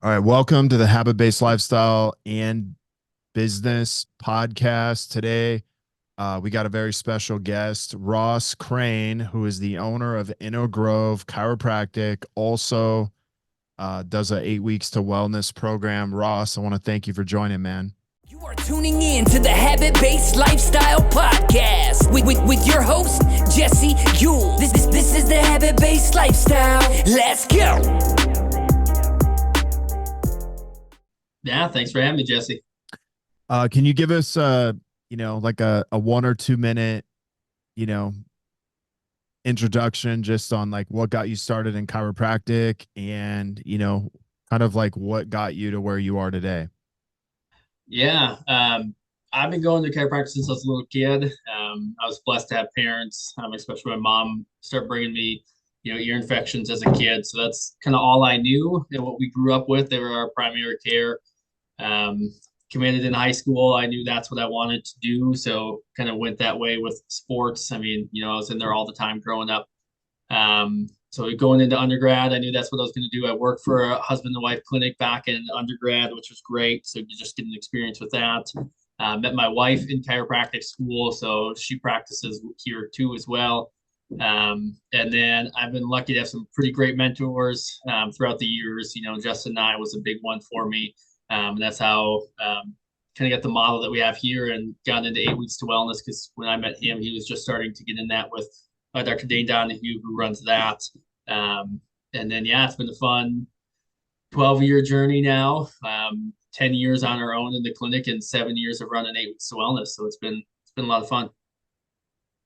All right, welcome to the Habit-Based Lifestyle and Business Podcast. Today, we got a very special guest, Ross Crane, who is the owner of Inver Grove Chiropractic. Also, does a 8 weeks to wellness program. Ross, I want to thank you for joining, man. You are tuning in to the Habit-Based Lifestyle Podcast with your host, Jesse Ewell. This is the Habit-Based Lifestyle. Let's go. Yeah, thanks for having me, Jesse. Can you give us, like a 1 or 2 minute, you know, introduction just on like what got you started in chiropractic and, kind of like what got you to where you are today? Yeah, I've been going to chiropractic since I was a little kid. I was blessed to have parents, especially my mom, start bringing me, ear infections as a kid. So that's kind of all I knew and what we grew up with. They were our primary care. Um, Committed in high school. I knew that's what I wanted to do. So kind of went that way with sports. I was in there all the time growing up. So going into undergrad, I knew that's what I was going to do. I worked for a husband and wife clinic back in undergrad, which was great. So you just get an experience with that. Met my wife in chiropractic school, so she practices here too as well. And then I've been lucky to have some pretty great mentors throughout the years. Justin and I was a big one for me. And that's how kind of got the model that we have here and got into 8 weeks to wellness, because when I met him, he was just starting to get in that with Dr. Dane Donahue, who runs that. And then, yeah, it's been a fun 12-year journey now. 10 years on our own in the clinic and 7 years of running 8 weeks to wellness. So it's been a lot of fun.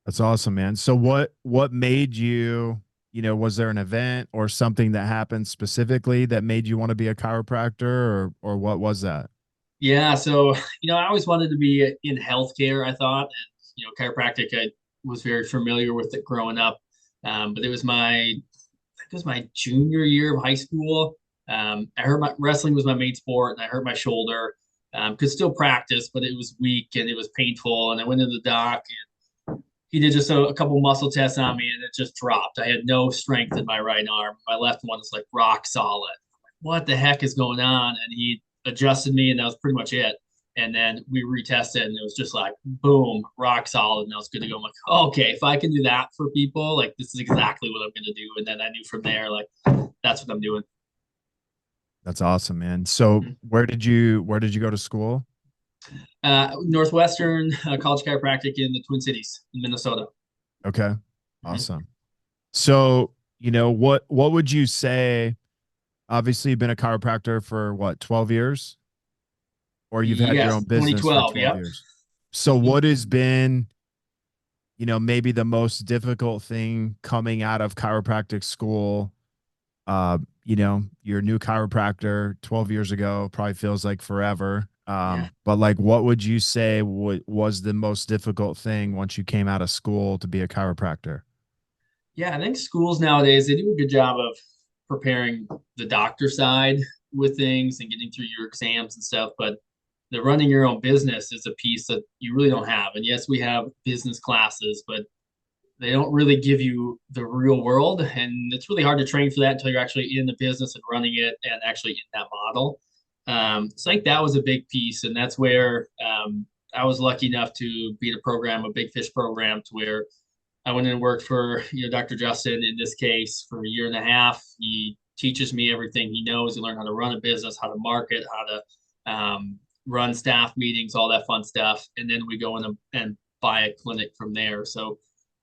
That's awesome, man. So what made you, was there an event or something that happened specifically that made you want to be a chiropractor, or what was that? Yeah. So, I always wanted to be in healthcare, I thought. And, chiropractic, I was very familiar with it growing up. But it was my junior year of high school. I heard my wrestling was my main sport, and I hurt my shoulder. Could still practice, but it was weak and it was painful. And I went to the doc, and he did just a couple muscle tests on me, and it just dropped. I had no strength in my right arm. My left one is like rock solid. What the heck is going on? And he adjusted me, and that was pretty much it. And then we retested, and it was just like boom, rock solid, and I was good to go. I'm like, okay, if I can do that for people, like this is exactly what I'm going to do. And then I knew from there, like that's what I'm doing. That's awesome, man. So where did you go to school? Northwestern College Chiropractic in the Twin Cities in Minnesota. Okay. Mhm. Awesome. So, what would you say? Obviously, you've been a chiropractor for what, 12 years? Or you've had your Yes, own business for 2012. 12 Yep. years. So Mhm. what has been, maybe the most difficult thing coming out of chiropractic school? You're a new chiropractor 12 years ago, probably feels like forever. Yeah. But like, what would you say was the most difficult thing once you came out of school to be a chiropractor? Yeah, I think schools nowadays they do a good job of preparing the doctor side with things and getting through your exams and stuff, but the running your own business is a piece that you really don't have. And yes, we have business classes, but they don't really give you the real world, and it's really hard to train for that until you're actually in the business and running it and actually in that model. So I think that was a big piece, and that's where I was lucky enough to be in a program, a big fish program, to where I went and worked for Dr. Justin in this case for a year and a half. He teaches me everything he knows. You learn how to run a business, how to market, how to run staff meetings, all that fun stuff, and then we go in and buy a clinic from there. So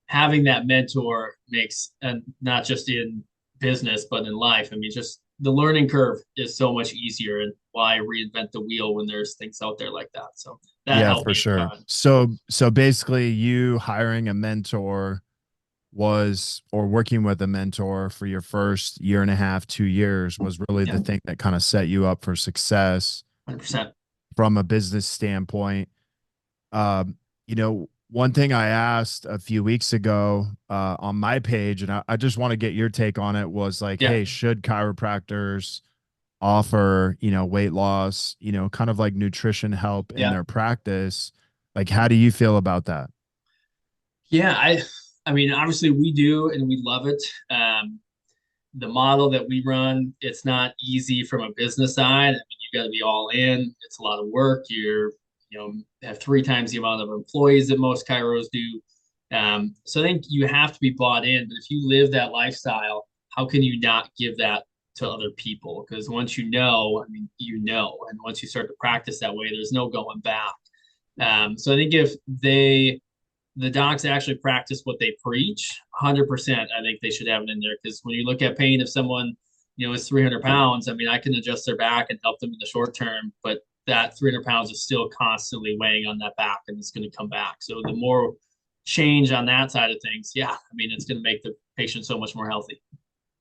having that mentor makes, and not just in business but in life. I mean, just the learning curve is so much easier, and why reinvent the wheel when there's things out there like that. So that Yeah, helped for me a sure. ton. So basically you hiring a mentor or working with a mentor for your first year and a half, 2 years was really Yeah, the thing that kind of set you up for success 100%. from a business standpoint. One thing I asked a few weeks ago on my page, and I just want to get your take on it, was like, Yeah. hey, should chiropractors offer, weight loss, kind of like nutrition help in Yeah. their practice? Like, how do you feel about that? Yeah, I mean, obviously we do and we love it. the model that we run, it's not easy from a business side. I mean, you got to be all in. It's a lot of work. Have 3 times the amount of employees that most chiros do. So I think you have to be bought in. But if you live that lifestyle, how can you not give that to other people? Because once you know, I mean, you know, and once you start to practice that way, there's no going back. So I think if the docs actually practice what they preach, 100%, I think they should have it in there. Because when you look at pain, if someone, is 300 pounds, I mean, I can adjust their back and help them in the short term, but that 300 pounds is still constantly weighing on that back and it's going to come back. So the more change on that side of things, yeah, I mean, it's going to make the patient so much more healthy.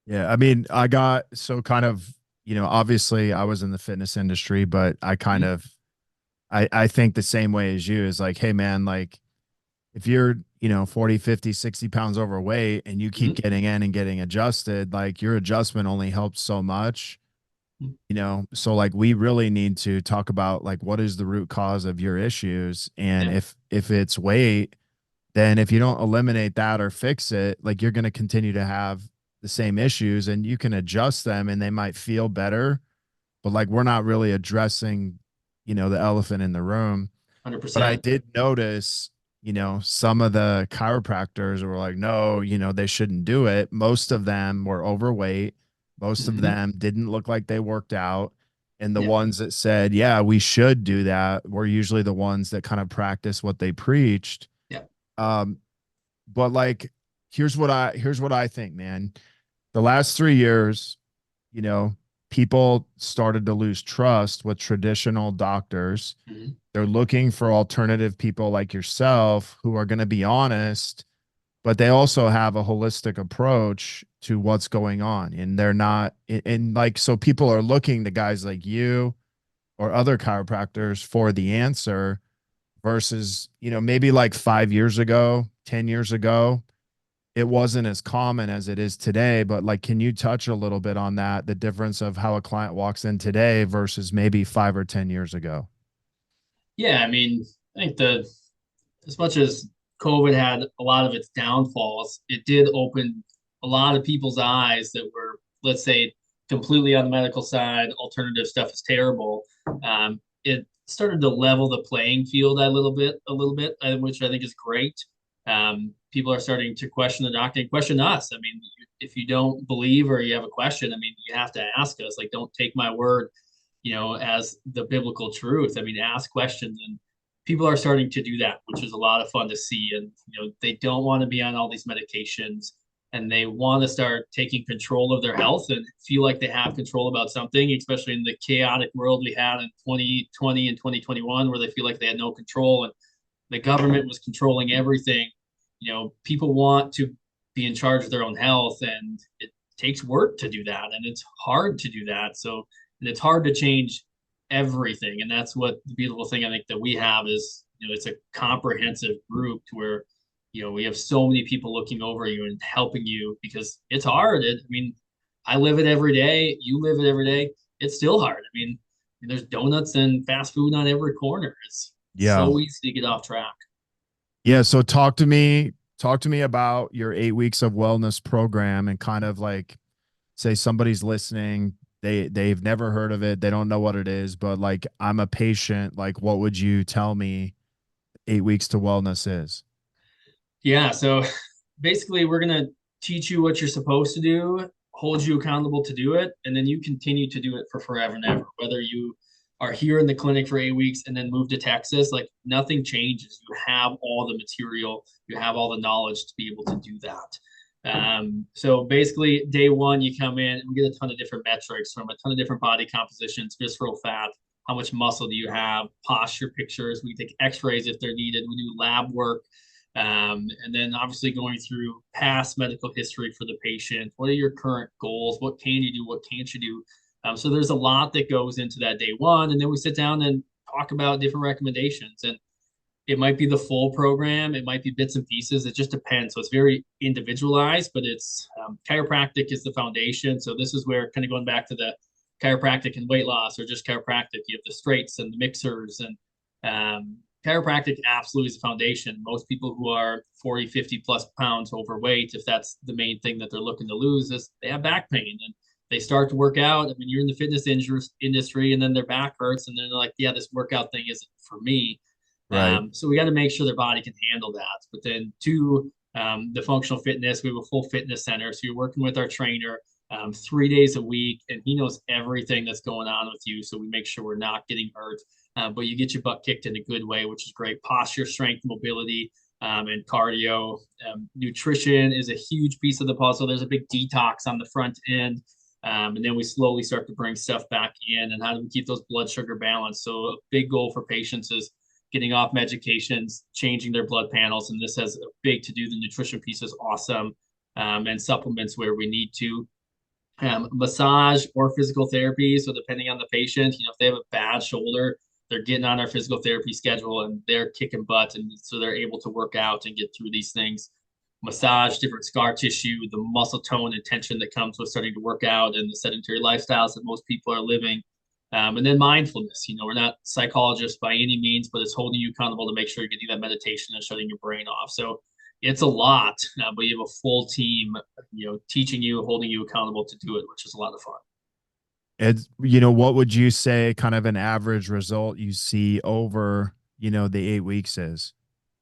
Yeah. I mean, I got so kind of, obviously I was in the fitness industry, but I kind Mhm. of, I think the same way as you is like, hey man, like if you're, 40, 50, 60 pounds overweight and you keep Mhm. getting in and getting adjusted, like your adjustment only helps so much, so like we really need to talk about like what is the root cause of your issues. And Yeah, if it's weight, then if you don't eliminate that or fix it, like you're going to continue to have the same issues and you can adjust them and they might feel better, but like we're not really addressing, the elephant in the room. But I 100%. did notice, some of the chiropractors were like, no, they shouldn't do it. Most of them were overweight. Most of Mhm. them didn't look like they worked out. And the Yeah. ones that said, yeah, we should do that were usually the ones that kind of practice what they preached. Yeah. Um, but like, here's what I think, man. The last 3 years, you know, people started to lose trust with traditional doctors. Mhm. They're looking for alternative people like yourself who are going to be honest, but they also have a holistic approach to what's going on. And they're not, and like, so people are looking to guys like you or other chiropractors for the answer versus, maybe like 5 years ago, 10 years ago, it wasn't as common as it is today. But like, can you touch a little bit on that? The difference of how a client walks in today versus maybe 5 or 10 years ago? Yeah. I mean, I think as much as COVID had a lot of its downfalls, it did open a lot of people's eyes that were, let's say, completely on the medical side. Alternative stuff is terrible. It started to level the playing field a little bit, which I think is great. People are starting to question the doctor and question us. I mean, if you don't believe or you have a question, I mean, you have to ask us. Like, don't take my word, as the biblical truth. I mean, ask questions, and people are starting to do that, which is a lot of fun to see. And they don't want to be on all these medications, and they want to start taking control of their health and feel like they have control about something, especially in the chaotic world we had in 2020 and 2021, where they feel like they had no control and the government was controlling everything. People want to be in charge of their own health, and it takes work to do that, and it's hard to do that. So, and it's hard to change everything, and that's what the beautiful thing I think that we have is, it's a comprehensive group to where, we have so many people looking over you and helping you because it's hard. I mean, I live it every day. You live it every day. It's still hard. I mean, there's donuts and fast food on every corner. It's Yeah. so easy to get off track. Yeah. So talk to me about your 8 weeks of wellness program and kind of like say somebody's listening. They've never heard of it. They don't know what it is, but like I'm a patient. Like, what would you tell me 8 weeks to wellness is? Yeah. So basically, we're going to teach you what you're supposed to do, hold you accountable to do it, and then you continue to do it for forever and ever. Whether you are here in the clinic for 8 weeks and then move to Texas, like nothing changes. You have all the material, you have all the knowledge to be able to do that. So basically, day one, you come in and we get a ton of different metrics from a ton of different body compositions, visceral fat, how much muscle do you have, posture pictures. We take x-rays if they're needed. We do lab work. And then obviously going through past medical history for the patient. What are your current goals? What can you do? What can't you do? So there's a lot that goes into that day one. And then we sit down and talk about different recommendations. And it might be the full program, it might be bits and pieces. It just depends. So it's very individualized, but it's chiropractic is the foundation. So this is where kind of going back to the chiropractic and weight loss or just chiropractic, you have the straights and the mixers and chiropractic absolutely is the foundation. Most people who are 40, 50 plus pounds overweight, if that's the main thing that they're looking to lose, is they have back pain. And they start to work out. I mean, you're in the fitness industry, and then their back hurts, and then they're like, yeah, this workout thing isn't for me. Right. So we got to make sure their body can handle that. But then two, the functional fitness, we have a full fitness center. So you're working with our trainer 3 days a week, and he knows everything that's going on with you. So we make sure we're not getting hurt, but you get your butt kicked in a good way, which is great. Posture, strength, mobility, and cardio. Nutrition is a huge piece of the puzzle. There's a big detox on the front end. And then we slowly start to bring stuff back in. And how do we keep those blood sugar balanced? So a big goal for patients is getting off medications, changing their blood panels. And this has a big to do. The nutrition piece is awesome. And supplements where we need to. Massage or physical therapy. So depending on the patient, if they have a bad shoulder, they're getting on our physical therapy schedule and they're kicking butt. And so they're able to work out and get through these things. Massage different scar tissue, the muscle tone and tension that comes with starting to work out and the sedentary lifestyles that most people are living. And then mindfulness. We're not psychologists by any means, but it's holding you accountable to make sure you're getting that meditation and shutting your brain off. So it's a lot, but you have a full team, teaching you, holding you accountable to do it, which is a lot of fun. It's, what would you say kind of an average result you see over, the 8 weeks is?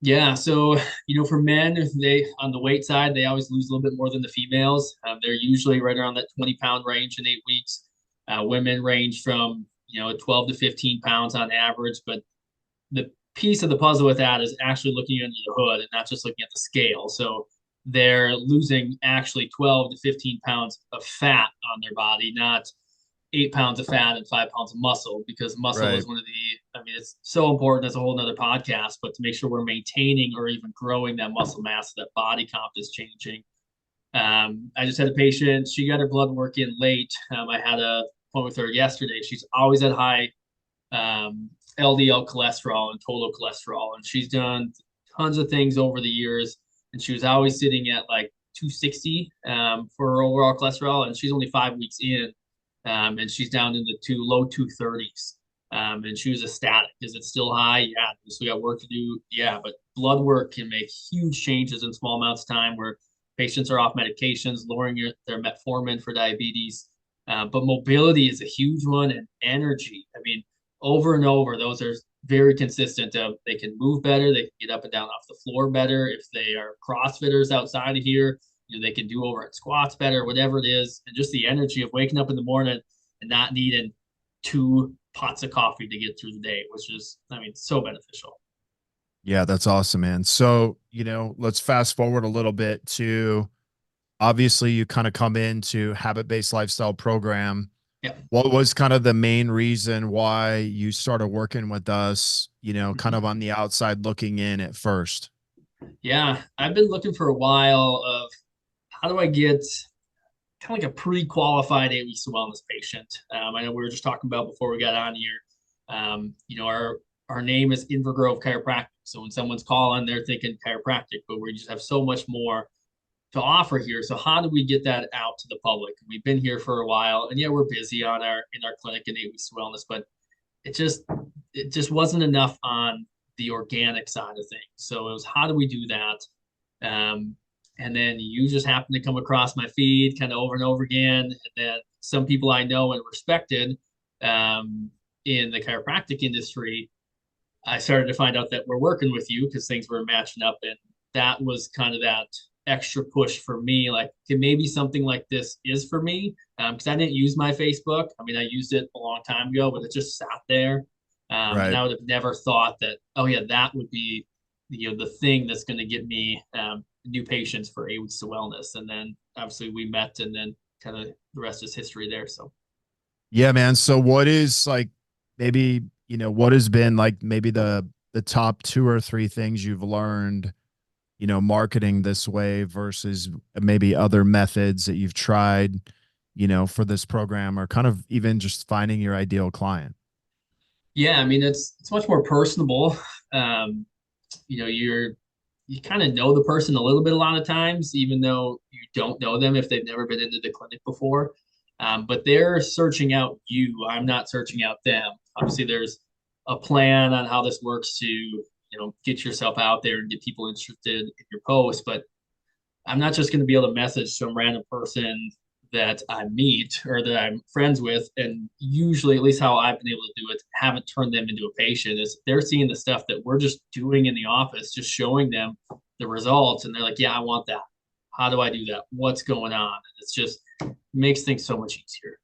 Yeah. So, for men, they on the weight side, they always lose a little bit more than the females. They're usually right around that 20-pound range in 8 weeks. Women range from, 12 to 15 pounds on average. But the piece of the puzzle with that is actually looking under the hood and not just looking at the scale. So they're losing actually 12 to 15 pounds of fat on their body, not 8 pounds of fat and 5 pounds of muscle, because muscle Right. is one of it's so important. That's a whole nother podcast, but to make sure we're maintaining or even growing that muscle mass, that body comp is changing. I just had a patient, she got her blood work in late. I had a appointment with her yesterday. She's always at high LDL cholesterol and total cholesterol, and she's done tons of things over the years, and she was always sitting at like 260 for her overall cholesterol, and she's only 5 weeks in. And she's down in the low 230s. And she was ecstatic. Is it still high? Yeah. So we got work to do. Yeah. But blood work can make huge changes in small amounts of time where patients are off medications, lowering their metformin for diabetes. But mobility is a huge one, and energy. I mean, over and over, those are very consistent. They can move better. They can get up and down off the floor better. If they are CrossFitters outside of here, they can do over at squats better, whatever it is. And just the energy of waking up in the morning and not needing 2 pots of coffee to get through the day, which is, so beneficial. Yeah, that's awesome, man. So, let's fast forward a little bit to, obviously you kind of come into habit-based lifestyle program. Yeah. What was kind of the main reason why you started working with us, kind of on the outside looking in at first? Yeah. I've been looking for a while of how do I get kind of like a pre-qualified 8 weeks to wellness patient. I know we were just talking about before we got on here. Our name is Inver Grove Chiropractic. So when someone's calling, they're thinking chiropractic, but we just have so much more to offer here. So how do we get that out to the public? We've been here for a while, and yeah, we're busy in our clinic in 8 weeks to wellness, but it just wasn't enough on the organic side of things. So it was, how do we do that? And then you just happen to come across my feed kind of over and over again. And then some people I know and respected in the chiropractic industry, I started to find out that we're working with you because things were matching up. And that was kind of that extra push for me. Like, okay, maybe something like this is for me. Because I didn't use my Facebook. I used it a long time ago, but it just sat there. Right. And I would have never thought that, oh yeah, that would be, the thing that's going to get me new patients for 8 weeks to wellness. And then obviously we met, and then kind of the rest is history there. So Yeah, man. So what is like, maybe, what has been like maybe the top 2 or 3 things you've learned, marketing this way versus maybe other methods that you've tried, for this program, or kind of even just finding your ideal client? yeah, it's much more personable. You kind of know the person a little bit a lot of times, even though you don't know them if they've never been into the clinic before. But they're searching out you. I'm not searching out them. Obviously, there's a plan on how this works to, get yourself out there and get people interested in your post. But I'm not just going to be able to message some random person that I meet or that I'm friends with. And usually, at least how I've been able to do it, haven't turned them into a patient, is they're seeing the stuff that we're just doing in the office, just showing them the results. And they're like, yeah, I want that. How do I do that? What's going on? And it's just makes things so much easier.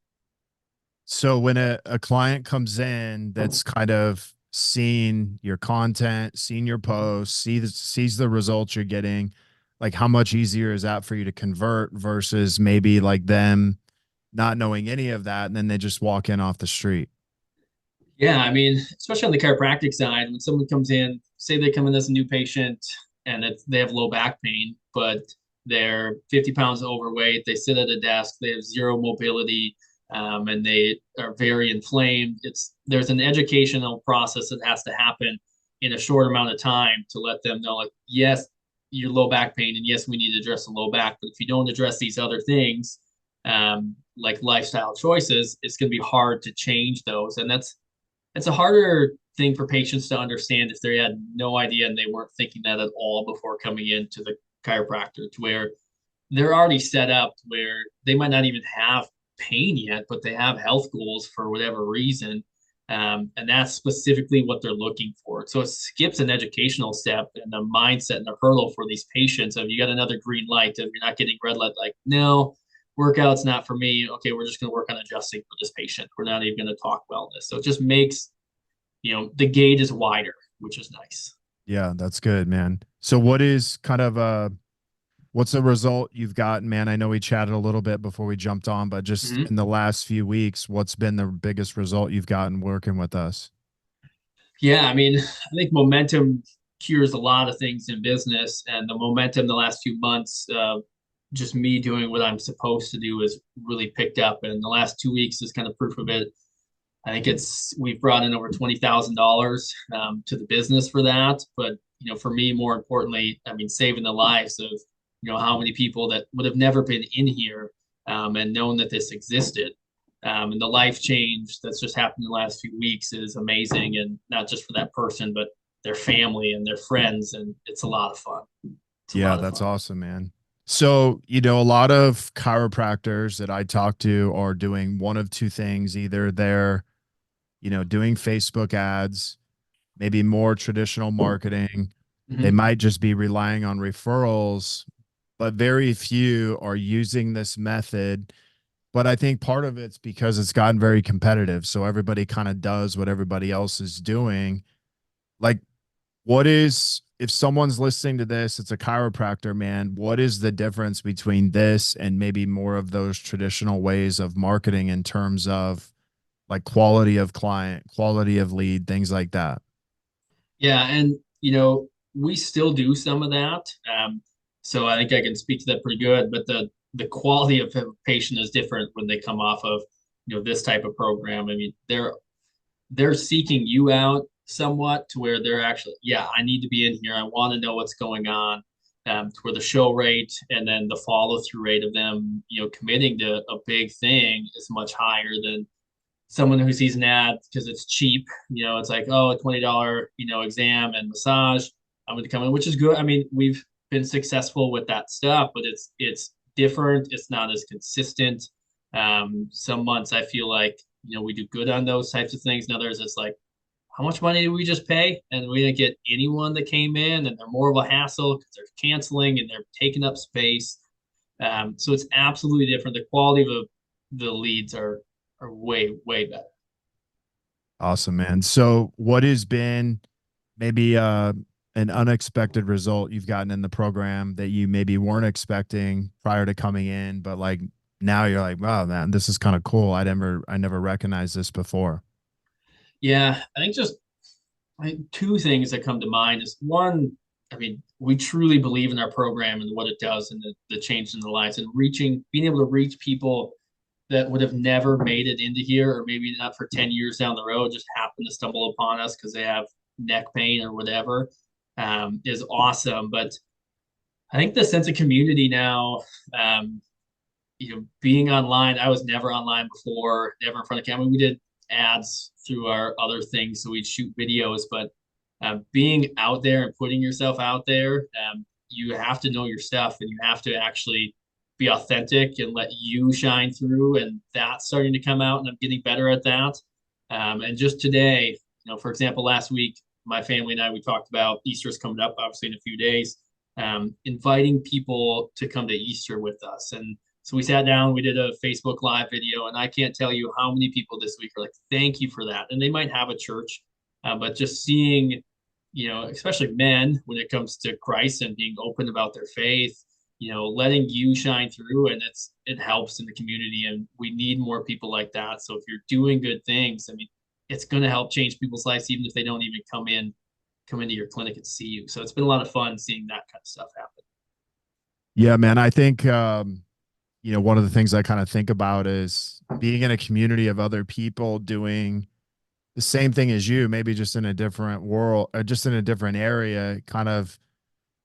So when a client comes in that's kind of seen your content, seen your posts, sees the results you're getting, like how much easier is that for you to convert versus maybe like them not knowing any of that and then they just walk in off the street? Yeah, I mean, especially on the chiropractic side, when someone comes in, say they come in as a new patient and they have low back pain, but they're 50 pounds overweight, they sit at a desk, they have zero mobility, and they are very inflamed. There's an educational process that has to happen in a short amount of time to let them know, like, yes, you're low back pain, and yes, we need to address the low back, but if you don't address these other things, like lifestyle choices, it's going to be hard to change those, and it's a harder thing for patients to understand if they had no idea and they weren't thinking that at all before coming into the chiropractor, to where they're already set up where they might not even have pain yet, but they have health goals for whatever reason. And that's specifically what they're looking for. So it skips an educational step and the mindset and the hurdle for these patients of, you got another green light, if you're not getting red light, like, no, workout's not for me. Okay, we're just going to work on adjusting for this patient. We're not even going to talk wellness. So it just makes, the gate is wider, which is nice. Yeah, that's good, man. So what is kind of what's the result you've gotten, man? I know we chatted a little bit before we jumped on, but just Mm-hmm. in the last few weeks, what's been the biggest result you've gotten working with us? Yeah, I mean, I think momentum cures a lot of things in business, and the momentum the last few months, just me doing what I'm supposed to do, has really picked up. And the last 2 weeks is kind of proof of it. I think we've brought in over $20,000 to the business for that. But for me, more importantly, I mean, saving the lives of how many people that would have never been in here and known that this existed. And the life change that's just happened in the last few weeks is amazing, and not just for that person, but their family and their friends, and it's a lot of fun. It's a Yeah, lot of that's fun. awesome, man. So, a lot of chiropractors that I talk to are doing one of two things. Either they're, doing Facebook ads, maybe more traditional marketing. They Mm-hmm. might just be relying on referrals, but very few are using this method. But I think part of it's because it's gotten very competitive. So everybody kind of does what everybody else is doing. Like, if someone's listening to this, it's a chiropractor, man, what is the difference between this and maybe more of those traditional ways of marketing in terms of like quality of client, quality of lead, things like that? Yeah, and we still do some of that. So I think I can speak to that pretty good. But the quality of a patient is different when they come off of this type of program. I mean, they're seeking you out somewhat, to where they're actually, yeah, I need to be in here. I want to know what's going on. To where the show rate and then the follow through rate of them, committing to a big thing is much higher than someone who sees an ad because it's cheap. It's like, oh, a $20, exam and massage. I'm going to come in, which is good. I mean, we've been successful with that stuff, but it's different. It's not as consistent. Some months I feel like we do good on those types of things. And others, it's like, how much money did we just pay? And we didn't get anyone that came in, and they're more of a hassle because they're canceling and they're taking up space. So it's absolutely different. The quality of the leads are way, way better. Awesome, man. So what has been maybe an unexpected result you've gotten in the program that you maybe weren't expecting prior to coming in, but like now you're like, wow, man, this is kind of cool. I never recognized this before. Yeah, I think two things that come to mind is one, I mean, we truly believe in our program and what it does and the change in the lives, and being able to reach people that would have never made it into here, or maybe not for 10 years down the road, just happen to stumble upon us because they have neck pain or whatever, is awesome. But I think the sense of community now, being online, I was never online before, never in front of camera. We did ads through our other things. So we'd shoot videos, but being out there and putting yourself out there, you have to know your stuff and you have to actually be authentic and let you shine through. And that's starting to come out, and I'm getting better at that. And just today, for example, last week, my family and I, we talked about Easter's coming up, obviously in a few days, inviting people to come to Easter with us. And so we sat down, we did a Facebook Live video, and I can't tell you how many people this week are like, thank you for that. And they might have a church, but just seeing, especially men, when it comes to Christ and being open about their faith, letting you shine through, and it helps in the community. And we need more people like that. So if you're doing good things, I mean, it's going to help change people's lives, even if they don't even come into your clinic and see you. So it's been a lot of fun seeing that kind of stuff happen. Yeah, man. I think, one of the things I kind of think about is being in a community of other people doing the same thing as you, maybe just in a different world, or just in a different area. Kind of,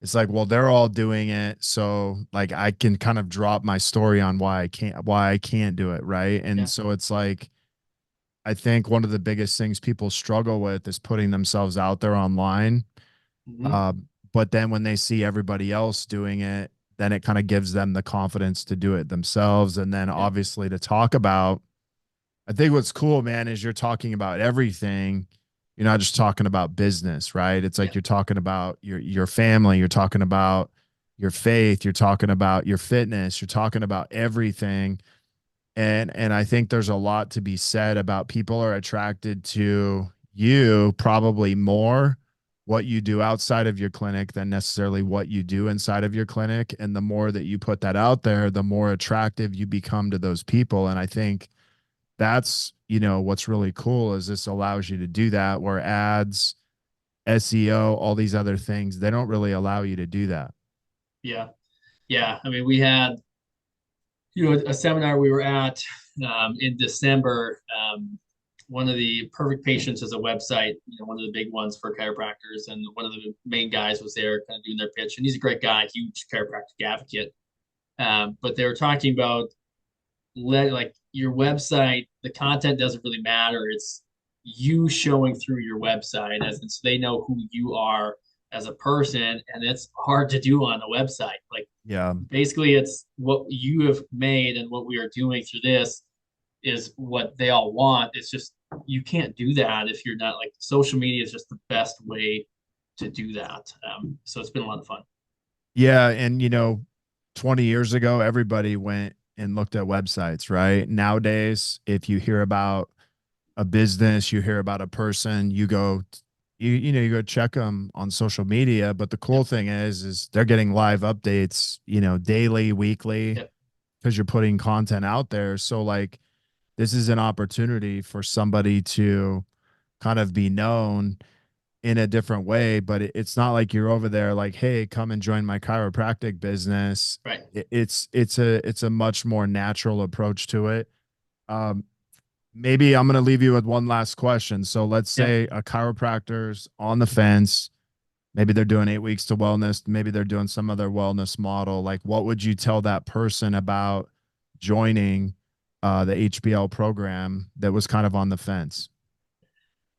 it's like, well, they're all doing it, so like I can kind of drop my story on why I can't do it, right? And Yeah. so it's like, I think one of the biggest things people struggle with is putting themselves out there online. Mm-hmm. Uh, but then when they see everybody else doing it, then it kind of gives them the confidence to do it themselves. And then Yeah. obviously to talk about, I think what's cool, man, is you're talking about everything. You're not just talking about business, right? It's Yeah. like you're talking about your family, you're talking about your faith, you're talking about your fitness, you're talking about everything. And I think there's a lot to be said about people are attracted to you probably more what you do outside of your clinic than necessarily what you do inside of your clinic. And the more that you put that out there, the more attractive you become to those people. And I think that's, what's really cool is this allows you to do that, where ads, SEO, all these other things, they don't really allow you to do that. Yeah. Yeah. I mean, we had, a seminar we were at in December. One of the Perfect Patients is a website, one of the big ones for chiropractors. And one of the main guys was there kind of doing their pitch. And he's a great guy, huge chiropractic advocate. But they were talking about like your website, the content doesn't really matter. It's you showing through your website, as so they know who you are as a person, and it's hard to do on a website. Like, Yeah. basically, it's what you have made, and what we are doing through this is what they all want. It's just you can't do that if you're not, like, social media is just the best way to do that. So it's been a lot of fun. Yeah. And, 20 years ago, everybody went and looked at websites, right? Nowadays, if you hear about a business, you hear about a person, you go, you go check them on social media. But the cool Yep. thing is they're getting live updates, daily, weekly, Yep. because you're putting content out there. So like, this is an opportunity for somebody to kind of be known in a different way, but it's not like you're over there like, hey, come and join my chiropractic business. Right. It's a much more natural approach to it. Um, Maybe I'm going to leave you with one last question. So let's Yeah. say a chiropractor's on the fence. Maybe they're doing 8 weeks to wellness. Maybe they're doing some other wellness model. Like, what would you tell that person about joining the HBL program that was kind of on the fence?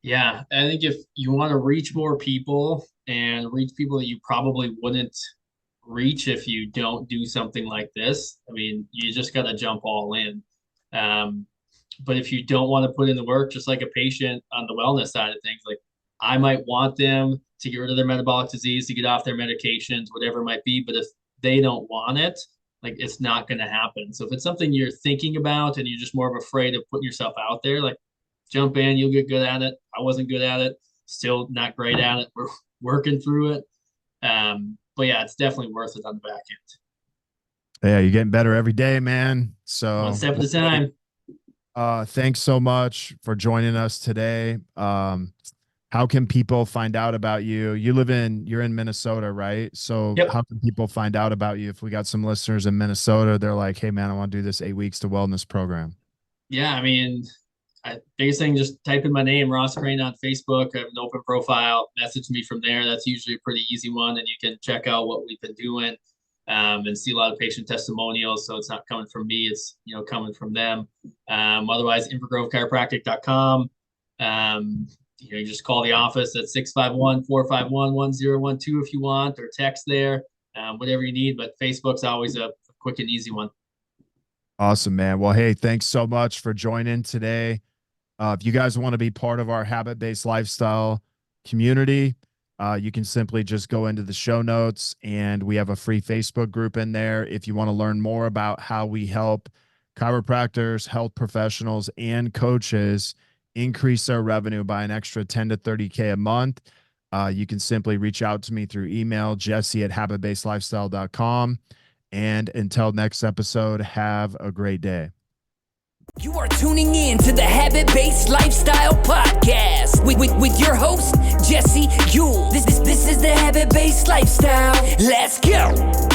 Yeah, I think if you want to reach more people and reach people that you probably wouldn't reach if you don't do something like this, I mean, you just got to jump all in. Um, but if you don't want to put in the work, just like a patient on the wellness side of things, like, I might want them to get rid of their metabolic disease, to get off their medications, whatever it might be. But if they don't want it, like, it's not going to happen. So if it's something you're thinking about and you're just more of afraid of putting yourself out there, like, jump in, you'll get good at it. I wasn't good at it, still not great at it. We're working through it. But yeah, it's definitely worth it on the back end. Yeah, you're getting better every day, man. One So, step at well, a hey, time. thanks so much for joining us today. How can people find out about you? You're in Minnesota, right? So Yep. how can people find out about you? If we got some listeners in Minnesota, they're like, hey man, I want to do this 8 weeks to wellness program. Yeah, I mean, biggest thing, just type in my name, Ross Crane, on Facebook. I have an open profile. Message me from there. That's usually a pretty easy one, and you can check out what we've been doing. and see a lot of patient testimonials. So it's not coming from me, it's, coming from them. Otherwise, invergrovechiropractic.com. You just call the office at 651-451-1012 if you want, or text there, whatever you need. But Facebook's always a quick and easy one. Awesome, man. Well, hey, thanks so much for joining today. If you guys want to be part of our habit-based lifestyle community, you can simply just go into the show notes, and we have a free Facebook group in there. If you want to learn more about how we help chiropractors, health professionals, and coaches increase their revenue by an extra 10 to 30K a month, you can simply reach out to me through email, jesse@habitbasedlifestyle.com. And until next episode, have a great day. You are tuning in to the Habit-Based Lifestyle Podcast with your host, Jesse Ewell. This is the Habit-Based Lifestyle. Let's go.